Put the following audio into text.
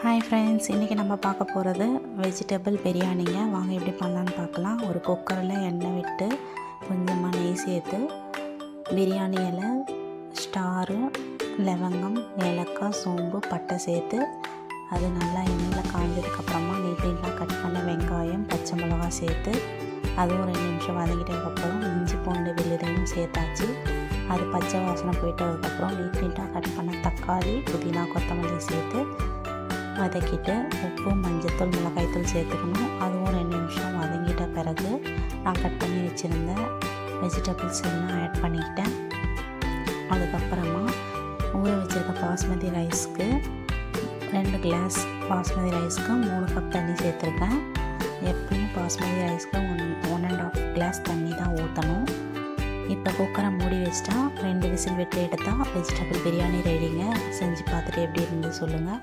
Hi friends, இன்றைக்கி நம்ம பார்க்க போகிறது வெஜிடபிள் பிரியாணிங்க. வாங்க எப்படி பண்ணலான்னு பார்க்கலாம். ஒரு குக்கரில் எண்ணெய் விட்டு கொஞ்சமாக நெய் சேர்த்து பிரியாணி இலை, ஸ்டாரு, லவங்கம், ஏலக்காய், சோம்பு, பட்டை சேர்த்து அது நல்லா எண்ணெயில் காய்ஞ்சதுக்கப்புறமா நீட்டாக கட் பண்ண வெங்காயம், பச்சை மிளகாய் சேர்த்து அதுவும் 2 நிமிஷம் வதங்கிட்டதுக்கப்புறம் இஞ்சி பூண்டு விழுதையும் சேர்த்தாச்சு. அது பச்சை வாசனை போயிட்டதுக்கப்புறம் நீட்டாக கட் பண்ண தக்காளி, புதினா, கொத்தமல்லி சேர்த்து வதக்கிட்டு உப்பு, மஞ்சத்தூள், மிளகாய்த்தூள் சேர்த்துக்கணும். அதுவும் 2 நிமிஷம் வதங்கிட்ட பிறகு நான் கட் பண்ணி வச்சுருந்த வெஜிடபிள்ஸ் எல்லாம் ஆட் பண்ணிக்கிட்டேன். அதுக்கப்புறமா ஊற வச்சுருக்க பாஸ்மதி ரைஸ்க்கு 2 கிளாஸ் பாஸ்மதி ரைஸ்க்கு 3 கப் தண்ணி சேர்த்துருக்கேன். எப்பயும் பாஸ்மதி ரைஸ்க்கு 1.5 கிளாஸ் தண்ணி தான் ஊற்றணும். இப்போ குக்கரை மூடி வச்சிட்டா 2 விசில் விட்டு எடுத்தால் வெஜிடபிள் பிரியாணி ரெடிங்க. செஞ்சு பார்த்துட்டு எப்படி இருந்து சொல்லுங்கள்.